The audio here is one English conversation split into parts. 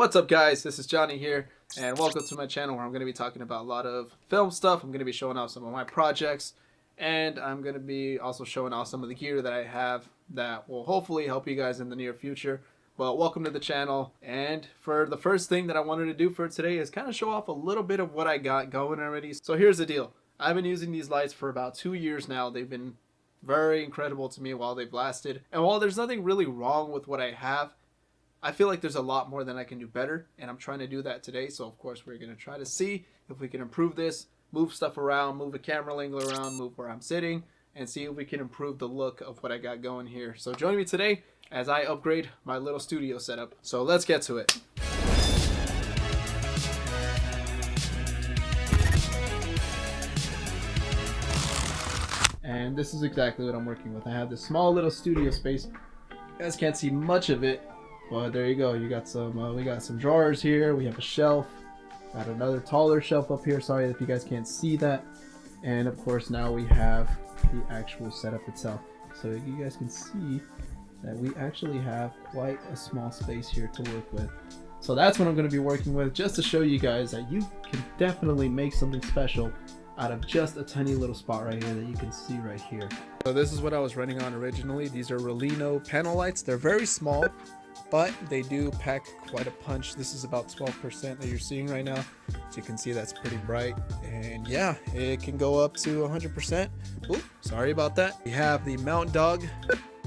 What's up guys, this is Johnny here and welcome to my channel where I'm going to be talking about a lot of film stuff. I'm going to be showing off some of my projects and I'm going to be also showing off some of the gear that I have that will hopefully help you guys in the near future. But welcome to the channel, and for the first thing that I wanted to do for today is kind of show off a little bit of what I got going already. So here's the deal. I've been using these lights for about 2 years now. They've been very incredible to me while they've lasted, and while there's nothing really wrong with what I have, I feel like there's a lot more that I can do better, and I'm trying to do that today. So of course we're going to try to see if we can improve this, move stuff around, move a camera angle around, move where I'm sitting, and see if we can improve the look of what I got going here. So join me today as I upgrade my little studio setup. So let's get to it. And this is exactly what I'm working with. I have this small little studio space. You guys can't see much of it, but there you go. You got some we got some drawers here, we have a shelf, got another taller shelf up here. Sorry if you guys can't see that. And of course now we have the actual setup itself, so you guys can see that we actually have quite a small space here to work with. So that's what I'm going to be working with, just to show you guys that you can definitely make something special out of just a tiny little spot right here that you can see right here. So this is what I was running on originally. These are Rolino panel lights. They're very small, but they do pack quite a punch. This is about 12% that you're seeing right now. So you can see that's pretty bright. And yeah, it can go up to 100%. Ooh, sorry about that. We have the Mountain Dog.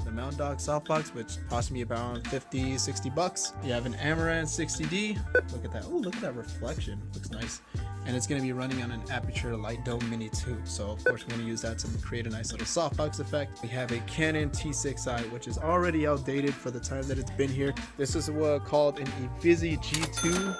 The Mountain Dog softbox, which cost me about 50-60 bucks. You have an Amaran 60D. Look at that. Oh, look at that reflection. Looks nice. And it's going to be running on an Aputure Light Dome Mini 2. So of course we're going to use that to create a nice little softbox effect. We have a Canon T6i, which is already outdated for the time that it's been here. This is what called an Evizi G2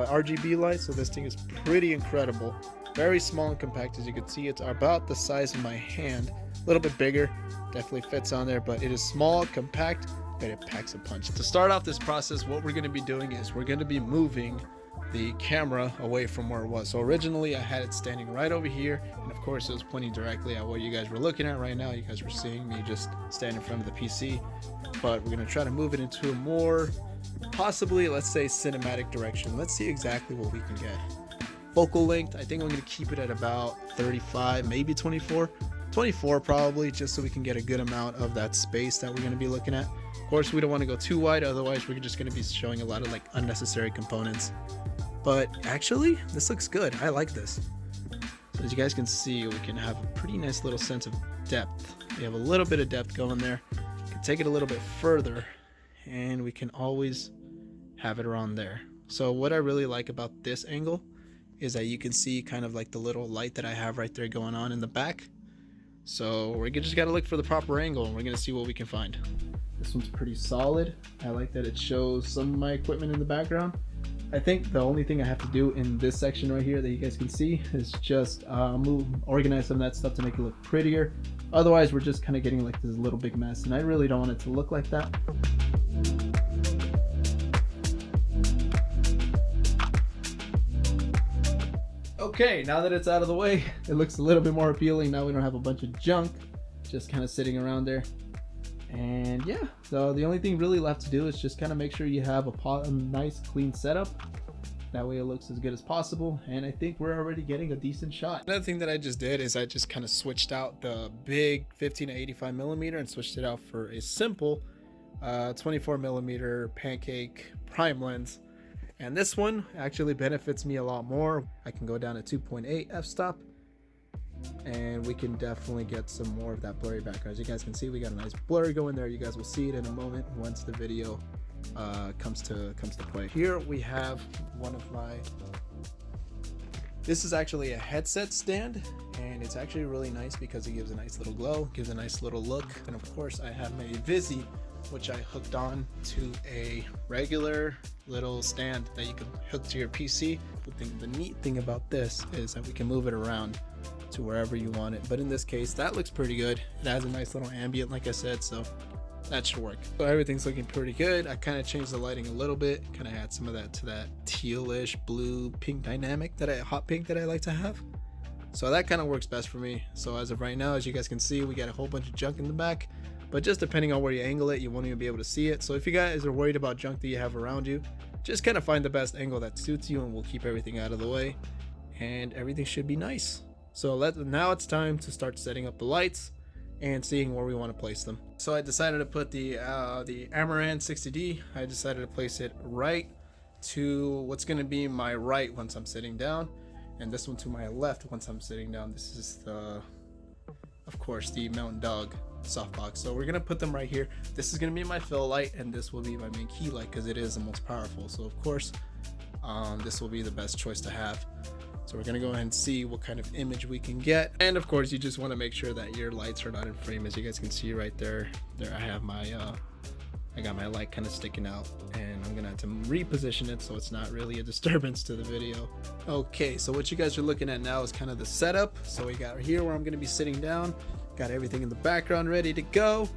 RGB light. So this thing is pretty incredible. Very small and compact. As you can see, it's about the size of my hand. A little bit bigger, definitely fits on there, but it is small, compact, but it packs a punch. To start off this process, what we're going to be doing is we're going to be moving the camera away from where it was. So originally I had it standing right over here, and of course it was pointing directly at what you guys were looking at right now. You guys were seeing me just stand in front of the PC, but we're going to try to move it into a more, possibly, let's say, cinematic direction. Let's see exactly what we can get. Focal length, I think I'm going to keep it at about 35, maybe 24 probably, just so we can get a good amount of that space that we're going to be looking at. Of course we don't want to go too wide, otherwise we're just going to be showing a lot of like unnecessary components. But actually this looks good. I like this. So as you guys can see, we can have a pretty nice little sense of depth. We have a little bit of depth going there. We can take it a little bit further, and we can always have it around there. So what I really like about this angle is that you can see kind of like the little light that I have right there going on in the back. So we're just got to look for the proper angle, and we're going to see what we can find. This one's pretty solid. I like that it shows some of my equipment in the background. I think the only thing I have to do in this section right here that you guys can see is just organize some of that stuff to make it look prettier. Otherwise we're just kind of getting like this little big mess, and I really don't want it to look like that. Okay, now that it's out of the way, it looks a little bit more appealing. Now we don't have a bunch of junk just kind of sitting around there. And yeah, so the only thing really left to do is just kind of make sure you have a nice clean setup. That way it looks as good as possible, and I think we're already getting a decent shot. Another thing that I just did is I just kind of switched out the big 15-85mm and switched it out for a simple 24mm pancake prime lens. And this one actually benefits me a lot more. I can go down to 2.8 f-stop, and we can definitely get some more of that blurry background. As you guys can see, we got a nice blur going there. You guys will see it in a moment once the video comes to play. Here we have one of my, this is actually a headset stand, and it's actually really nice because it gives a nice little glow, gives a nice little look. And of course I have my Evizi, which I hooked on to a regular little stand that you can hook to your PC. The neat thing about this is that we can move it around to wherever you want it, but in this case that looks pretty good. It has a nice little ambient, like I said, so that should work. So everything's looking pretty good. I kind of changed the lighting a little bit, kind of add some of that to that tealish blue pink dynamic, hot pink that I like to have. So that kind of works best for me. So as of right now, as you guys can see, we got a whole bunch of junk in the back. but just depending on where you angle it, you won't even be able to see it. So if you guys are worried about junk that you have around you, just kind of find the best angle that suits you, and we'll keep everything out of the way, and everything should be nice. So now it's time to start setting up the lights and seeing where we want to place them. So I decided to put the Amaran 60D. I decided to place it right to what's going to be my right once I'm sitting down, and this one to my left once I'm sitting down. This is of course, the Mountain Dog softbox. So we're gonna put them right here. This is gonna be my fill light, and this will be my main key light because it is the most powerful. So of course, this will be the best choice to have. So we're gonna go ahead and see what kind of image we can get. And of course, you just want to make sure that your lights are not in frame. As you guys can see right there, I have my I got my light kind of sticking out, and I'm gonna have to reposition it so it's not really a disturbance to the video. Okay, so what you guys are looking at now is kind of the setup. So we got here where I'm gonna be sitting down, got everything in the background ready to go,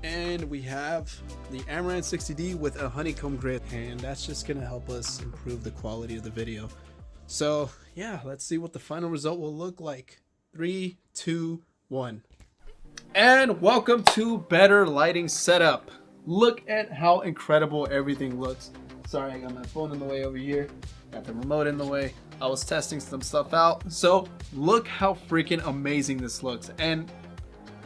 and we have the Amaran 60D with a honeycomb grid, and that's just gonna help us improve the quality of the video. So yeah, let's see what the final result will look like. 3, 2, 1. And welcome to better lighting setup. Look at how incredible everything looks. Sorry, I got my phone in the way over here. Got the remote in the way. I was testing some stuff out. So look how freaking amazing this looks. And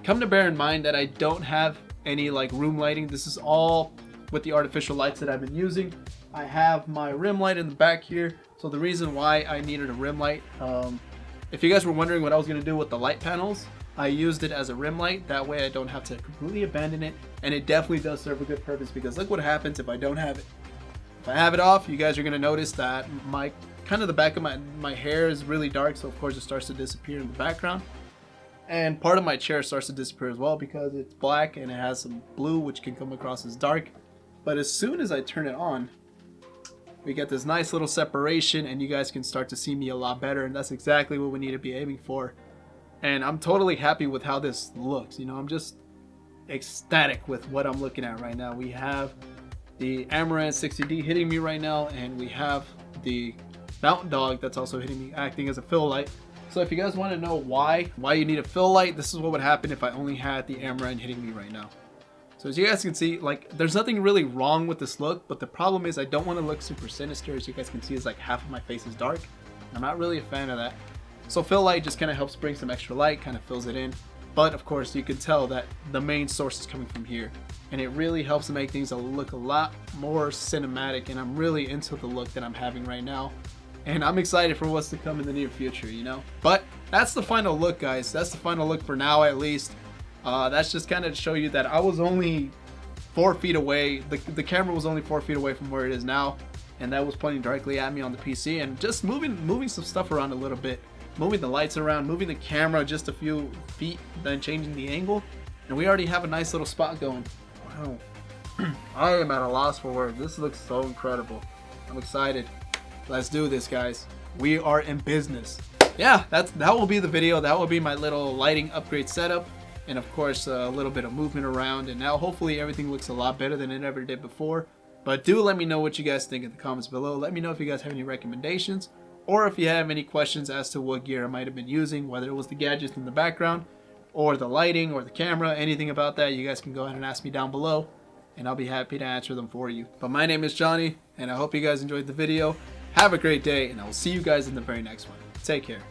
come to bear in mind that I don't have any like room lighting. This is all with the artificial lights that I've been using. I have my rim light in the back here. So the reason why I needed a rim light, if you guys were wondering what I was gonna do with the light panels, I used it as a rim light. That way I don't have to completely abandon it, and it definitely does serve a good purpose, because look what happens if I don't have it. If I have it off, you guys are gonna notice that my kind of the back of my hair is really dark, so of course it starts to disappear in the background, and part of my chair starts to disappear as well because it's black and it has some blue which can come across as dark. But as soon as I turn it on, we get this nice little separation, and you guys can start to see me a lot better, and that's exactly what we need to be aiming for. And I'm totally happy with how this looks. You know, I'm just ecstatic with what I'm looking at right now. We have the Amaran 60D hitting me right now, and we have the Mountain Dog that's also hitting me, acting as a fill light. So if you guys want to know why you need a fill light, this is what would happen if I only had the Amaran hitting me right now. So as you guys can see, like, there's nothing really wrong with this look, but the problem is I don't want to look super sinister. As you guys can see, it's like half of my face is dark. I'm not really a fan of that. So fill light just kind of helps bring some extra light, kind of fills it in. But of course you can tell that the main source is coming from here, and it really helps to make things look a lot more cinematic, and I'm really into the look that I'm having right now. And I'm excited for what's to come in the near future, you know? But that's the final look, guys. That's the final look for now, at least. That's just kind of to show you that I was only 4 feet away. The camera was only 4 feet away from where it is now, and that was pointing directly at me on the PC, and just moving some stuff around a little bit. Moving the lights around, moving the camera just a few feet, then changing the angle, and we already have a nice little spot going. Wow. I am at a loss for words. This looks so incredible. I'm excited. Let's do this, guys. We are in business. Yeah, that will be the video. That will be my little lighting upgrade setup, and of course a little bit of movement around, and now hopefully everything looks a lot better than it ever did before. But do let me know what you guys think in the comments below. Let me know if you guys have any recommendations, or if you have any questions as to what gear I might have been using, whether it was the gadgets in the background, or the lighting, or the camera, anything about that, you guys can go ahead and ask me down below, and I'll be happy to answer them for you. But my name is Johnny, and I hope you guys enjoyed the video. Have a great day, and I will see you guys in the very next one. Take care.